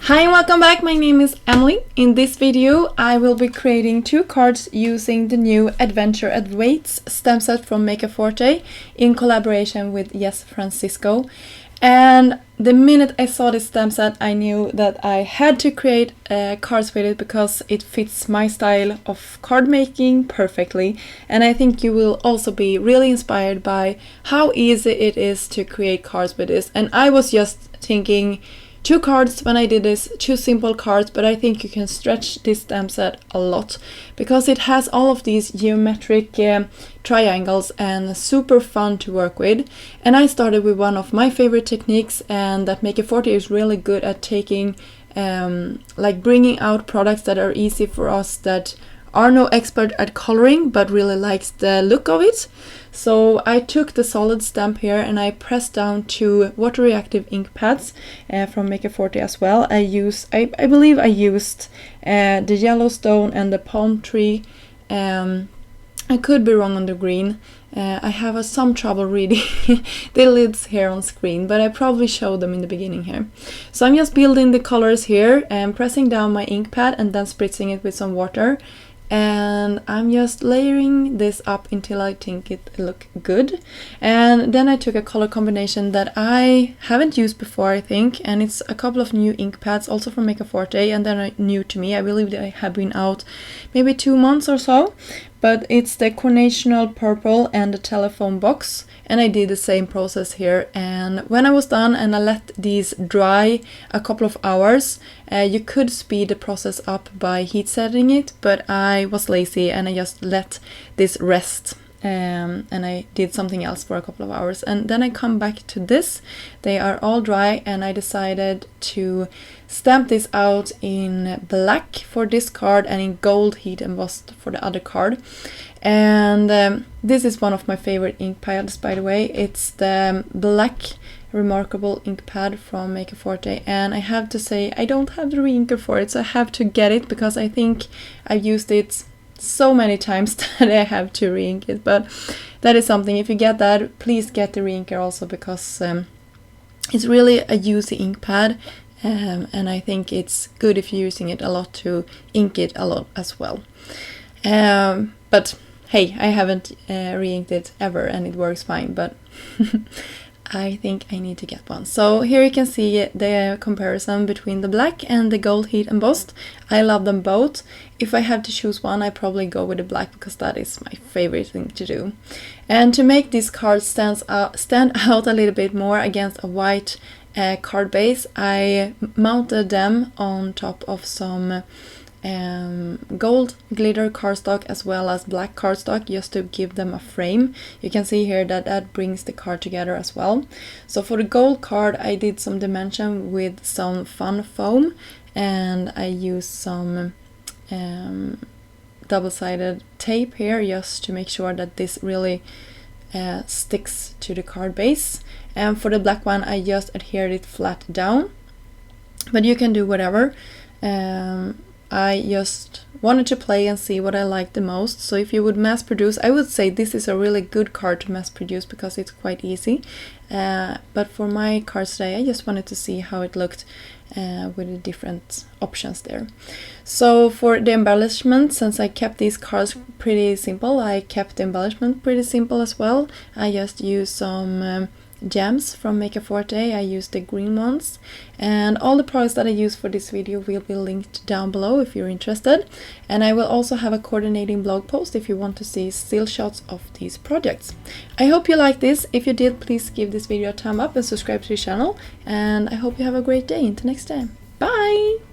Hi and welcome back, my name is Emily. In this video I will be creating 2 cards using the new Adventure at Weights stamp set from Forte in collaboration with Yes Francisco. And the minute I saw this stamp set I knew that I had to create cards with it because it fits my style of card making perfectly, and I think you will also be really inspired by how easy it is to create cards with this. And I was just thinking 2 cards when I did this, 2 simple cards, but I think you can stretch this stamp set a lot because it has all of these geometric triangles and super fun to work with. And I started with one of my favorite techniques, and that Forte is really good at taking like bringing out products that are easy for us that are no expert at coloring but really likes the look of it. So I took the solid stamp here and I pressed down 2 water reactive ink pads from Forte as well. I believe I used the Yellowstone and the palm tree. I could be wrong on the green. I have some trouble reading the lids here on screen, but I probably showed them in the beginning here. So I'm just building the colors here and pressing down my ink pad and then spritzing it with some water. And I'm just layering this up until I think it look good. And then I took a color combination that I haven't used before, I think, and it's a couple of new ink pads also from Forte, and they're new to me. I believe they have been out maybe 2 months or so, but it's the Carnational Purple and the Telephone Box, and I did the same process here. And when I was done and I let these dry a couple of hours, you could speed the process up by heat setting it, but I was lazy and I just let this rest. And I did something else for a couple of hours, and then I come back to this. They are all dry, and I decided to stamp this out in black for this card and in gold heat embossed for the other card. And this is one of my favorite ink pads, by the way. It's the black Remarkable ink pad from Forte, and I have to say I don't have the re-inker for it, so I have to get it because I think I've used it so many times that I have to re-ink it. But that is something, if you get that, please get the re-inker also, because it's really a usy ink pad, and I think it's good if you're using it a lot to ink it a lot as well. But hey, I haven't re-inked it ever and it works fine, but I think I need to get one. So here you can see the comparison between the black and the gold heat embossed. I love them both. If I have to choose one, I probably go with the black because that is my favorite thing to do. And to make these cards stand out a little bit more against a white card base, I mounted them on top of some gold glitter cardstock as well as black cardstock, just to give them a frame. You can see here that that brings the card together as well. So for the gold card I did some dimension with some fun foam, and I used some double-sided tape here just to make sure that this really sticks to the card base. And for the black one I just adhered it flat down, but you can do whatever. I just wanted to play and see what I liked the most. So if you would mass produce, I would say this is a really good card to mass produce because it's quite easy. But for my cards today, I just wanted to see how it looked with the different options there. So for the embellishment, since I kept these cards pretty simple, I kept the embellishment pretty simple as well. I just used some gems from Forte. I used the green ones, and all the products that I use for this video will be linked down below if you're interested. And I will also have a coordinating blog post if you want to see still shots of these projects. I hope you like this. If you did, please give this video a thumb up and subscribe to the channel, and I hope you have a great day. Until next time, bye!